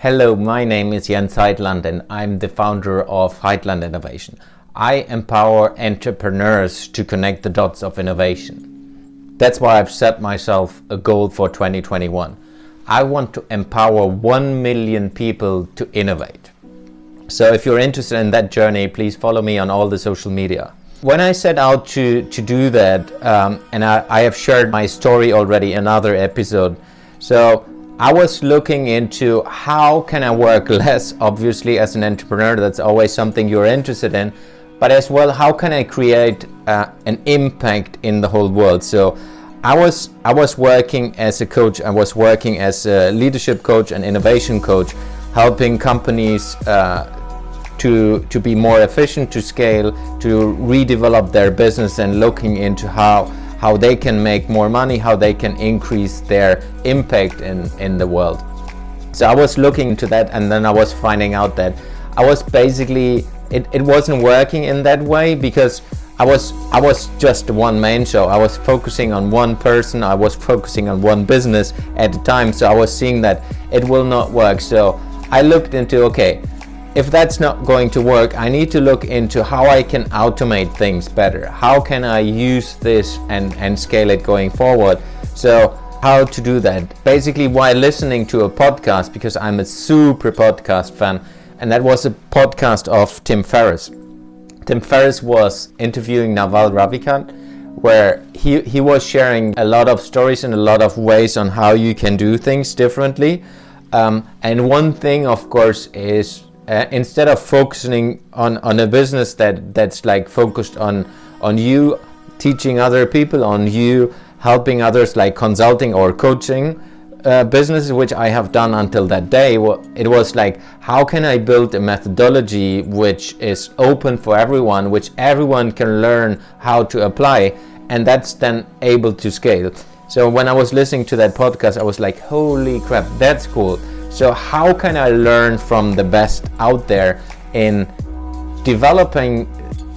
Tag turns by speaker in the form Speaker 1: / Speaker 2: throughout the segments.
Speaker 1: Hello, my name is Jens Heitland and I'm the founder of Heitland Innovation. I empower entrepreneurs to connect the dots of innovation. That's why I've set myself a goal for 2021. I want to empower 1 million people to innovate. So if you're interested in that journey, please follow me on all the social media. When I set out to do that, and I have shared my story already in another episode, so I was looking into how can I work less, obviously as an entrepreneur, that's always something you're interested in, but as well, how can I create an impact in the whole world? So I was working as a coach, I was working as a leadership coach and innovation coach, helping companies to be more efficient, to scale, to redevelop their business and looking into how they can make more money, how they can increase their impact in the world. So I was looking into that, and then I was finding out that I was basically, it wasn't working in that way, because I was just a one-man show. I was focusing on one person, I was focusing on one business at a time, so I was seeing that it will not work. So I looked into, okay, if that's not going to work, I need to look into how I can automate things better. How can I use this and scale it going forward? So how to do that? Basically, while listening to a podcast, because I'm a super podcast fan, and that was a podcast of Tim Ferriss. Tim Ferriss was interviewing Naval Ravikant, where he was sharing a lot of stories and a lot of ways on how you can do things differently. And one thing, of course, is instead of focusing on a business that's like focused on you teaching other people, on you helping others, like consulting or coaching businesses, which I have done until that day, it was like, how can I build a methodology which is open for everyone, which everyone can learn how to apply, and that's then able to scale. So when I was listening to that podcast, I was like, holy crap, that's cool. So how can I learn from the best out there in developing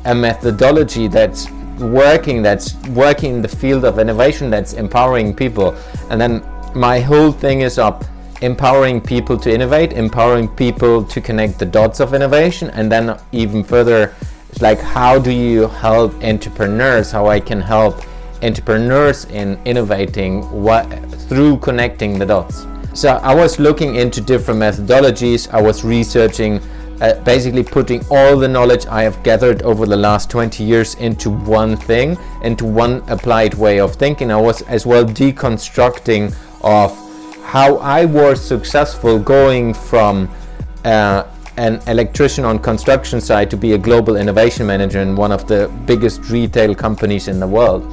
Speaker 1: a methodology that's working in the field of innovation, that's empowering people? And then my whole thing is up empowering people to innovate, empowering people to connect the dots of innovation, and then even further, it's like, how do you help entrepreneurs, how I can help entrepreneurs in innovating through connecting the dots. So I was looking into different methodologies. I was researching, basically putting all the knowledge I have gathered over the last 20 years into one thing, into one applied way of thinking. I was as well deconstructing of how I was successful going from an electrician on construction site to be a global innovation manager in one of the biggest retail companies in the world.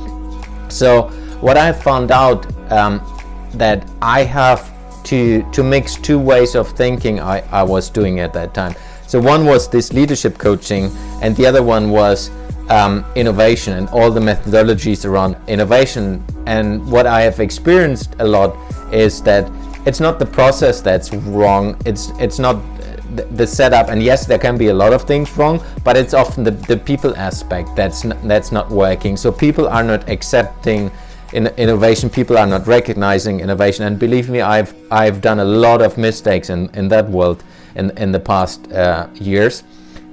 Speaker 1: So what I found out that I have to mix two ways of thinking I was doing at that time. So one was this leadership coaching, and the other one was innovation and all the methodologies around innovation. And what I have experienced a lot is that it's not the process that's wrong, it's not the setup, and yes, there can be a lot of things wrong, but it's often the people aspect that's not working. So people are not accepting innovation, people are not recognizing innovation, and believe me, I've done a lot of mistakes in that world in the past years.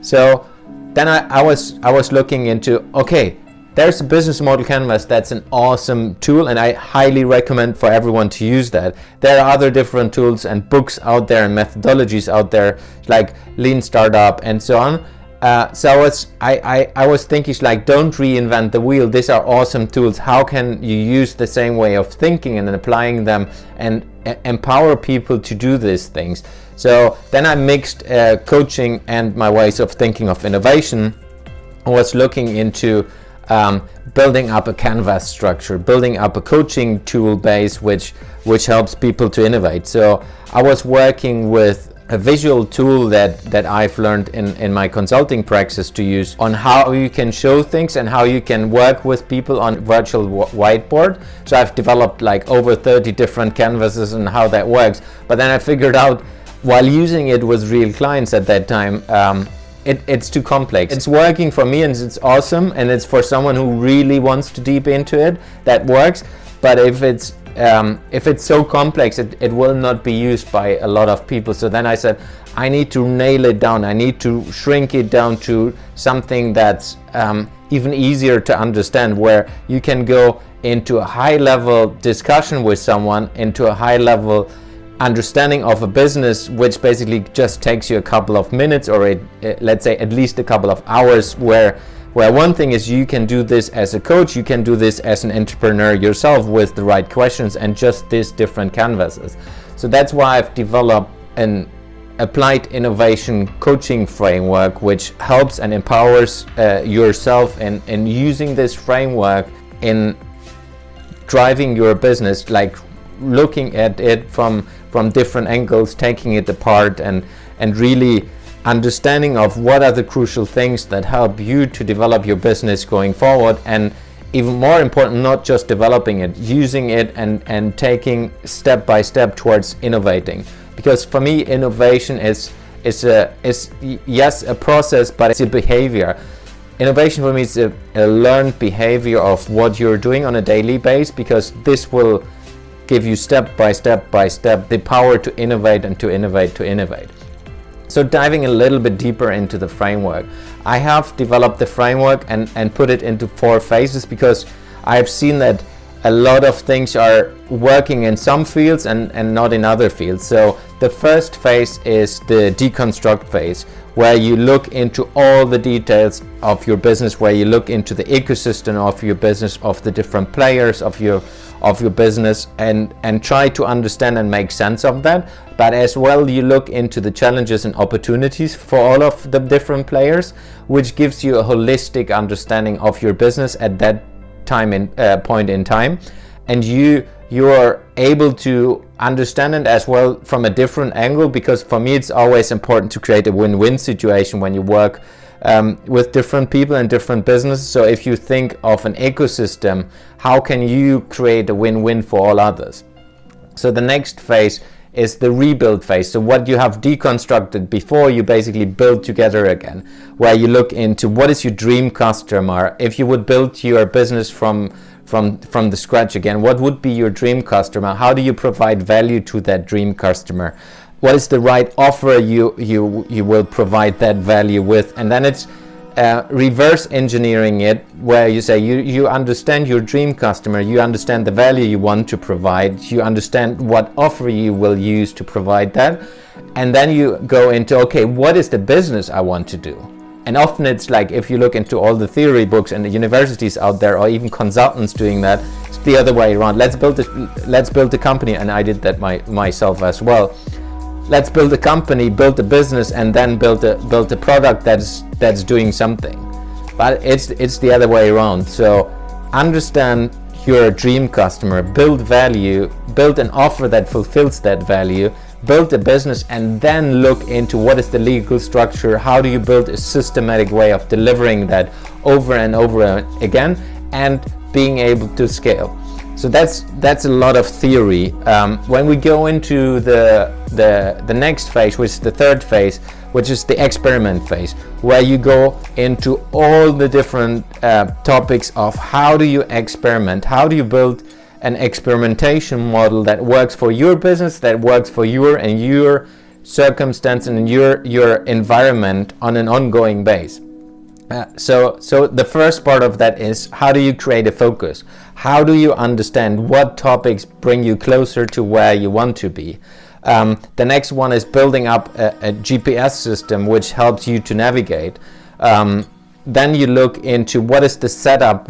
Speaker 1: So then I was looking into, okay, there's a business model canvas, that's an awesome tool, and I highly recommend for everyone to use that. There are other different tools and books out there and methodologies out there, like Lean Startup and so on. So I was thinking, like, don't reinvent the wheel. These are awesome tools. How can you use the same way of thinking and applying them and empower people to do these things? So then I mixed coaching and my ways of thinking of innovation. I was looking into building up a canvas structure, building up a coaching tool base which helps people to innovate. So I was working with a visual tool that I've learned in my consulting practice to use on how you can show things and how you can work with people on virtual whiteboard. So I've developed like over 30 different canvases and how that works. But then I figured out, while using it with real clients at that time, it's too complex. It's working for me and it's awesome, and it's for someone who really wants to deep into it, that works. But if it's if it's so complex, it will not be used by a lot of people. So then I said, I need to nail it down. I need to shrink it down to something that's even easier to understand, where you can go into a high level discussion with someone, into a high level understanding of a business, which basically just takes you a couple of minutes, or let's say at least a couple of hours, where one thing is you can do this as a coach, you can do this as an entrepreneur yourself with the right questions and just these different canvases. So that's why I've developed an applied innovation coaching framework, which helps and empowers yourself in using this framework in driving your business, like looking at it from different angles, taking it apart, and really understanding of what are the crucial things that help you to develop your business going forward, and even more important, not just developing it, using it and taking step by step towards innovating. Because for me, innovation is yes a process, but it's a behavior. Innovation for me is a learned behavior of what you're doing on a daily basis, because this will give you step by step the power to innovate and to innovate. So diving a little bit deeper into the framework, I have developed the framework and put it into 4 phases, because I have seen that a lot of things are working in some fields and not in other fields. So the first phase is the deconstruct phase, where you look into all the details of your business, where you look into the ecosystem of your business, of the different players of your business, and try to understand and make sense of that. But as well, you look into the challenges and opportunities for all of the different players, which gives you a holistic understanding of your business at that point in time, and you are able to understand it as well from a different angle, because for me it's always important to create a win-win situation when you work with different people and different businesses. So if you think of an ecosystem, how can you create a win-win for all others? So the next phase is the rebuild phase. So what you have deconstructed before, you basically build together again, where you look into what is your dream customer. If you would build your business from the scratch again, what would be your dream customer? How do you provide value to that dream customer? What is the right offer you will provide that value with? And then it's reverse engineering it, where you say you understand your dream customer, you understand the value you want to provide, you understand what offer you will use to provide that, and then you go into, okay, what is the business I want to do? And often it's like, if you look into all the theory books and the universities out there, or even consultants doing that, it's the other way around. Let's build a company, and I did that myself as well. Let's build a company, build a business, and then build a product that's doing something. But it's the other way around. So understand your dream customer, build value, build an offer that fulfills that value, build a business, and then look into what is the legal structure, how do you build a systematic way of delivering that over and over again, and being able to scale. So that's a lot of theory. When we go into the next phase, which is the third phase, which is the experiment phase, where you go into all the different topics of how do you experiment, how do you build an experimentation model that works for your business, that works for your circumstance and your environment on an ongoing basis. So the first part of that is, how do you create a focus? How do you understand what topics bring you closer to where you want to be? The next one is building up a GPS system which helps you to navigate. Then you look into what is the setup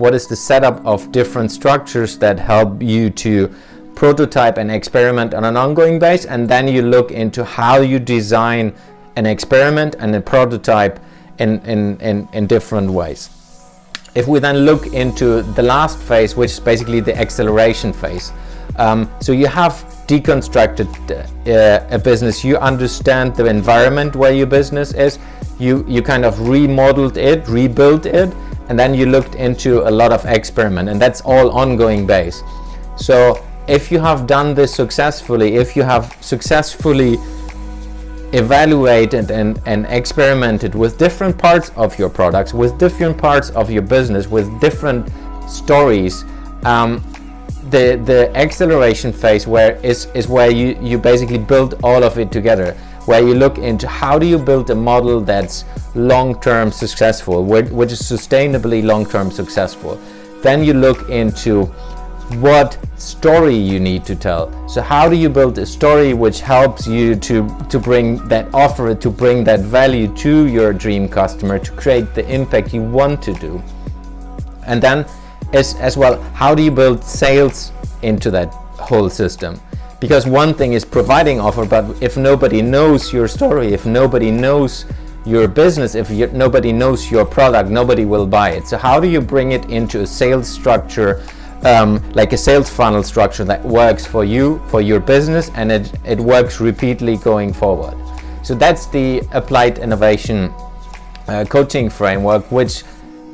Speaker 1: of different structures that help you to prototype and experiment on an ongoing basis, and then you look into how you design an experiment and a prototype in different ways. If we then look into the last phase, which is basically the acceleration phase, so you have deconstructed a business, you understand the environment where your business is, you kind of remodeled it, rebuilt it, and then you looked into a lot of experiment, and that's all ongoing base. So if you have done this successfully, if you have successfully evaluated and experimented with different parts of your products, with different parts of your business, with different stories, the acceleration phase is where you basically build all of it together, where you look into how do you build a model that's long-term successful, which is sustainably long-term successful. Then you look into what story you need to tell. So how do you build a story which helps you to bring that offer, to bring that value to your dream customer, to create the impact you want to do. And then as well, how do you build sales into that whole system? Because one thing is providing offer, but if nobody knows your story, if nobody knows your business, if nobody knows your product, nobody will buy it. So how do you bring it into a sales structure, like a sales funnel structure that works for you, for your business, and it works repeatedly going forward? So that's the applied innovation coaching framework, which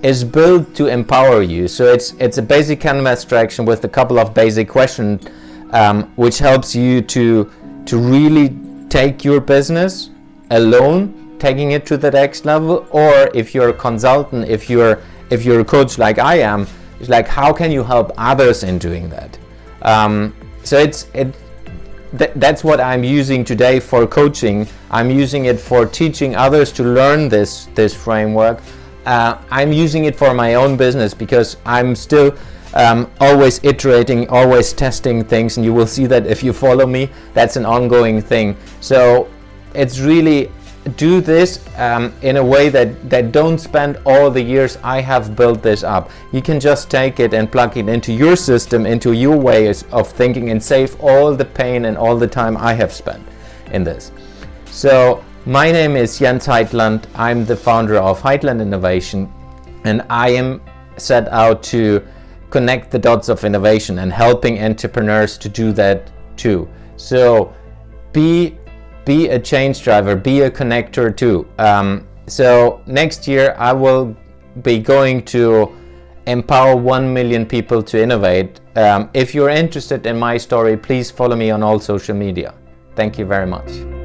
Speaker 1: is built to empower you. So it's a basic canvas direction with a couple of basic questions, which helps you to really take your business alone, taking it to the next level. Or if you're a consultant, if you're a coach like I am, it's like, how can you help others in doing that? So that's what I'm using today for coaching. I'm using it for teaching others to learn this framework. I'm using it for my own business because I'm still always iterating, always testing things, and you will see that if you follow me, that's an ongoing thing. So it's really do this in a way that don't spend all the years I have built this up. You can just take it and plug it into your system, into your ways of thinking, and save all the pain and all the time I have spent in this. So my name is Jens Heitland. I'm the founder of Heitland Innovation, and I am set out to connect the dots of innovation and helping entrepreneurs to do that too. So be a change driver, be a connector too. So next year I will be going to empower 1 million people to innovate. If you're interested in my story, please follow me on all social media. Thank you very much.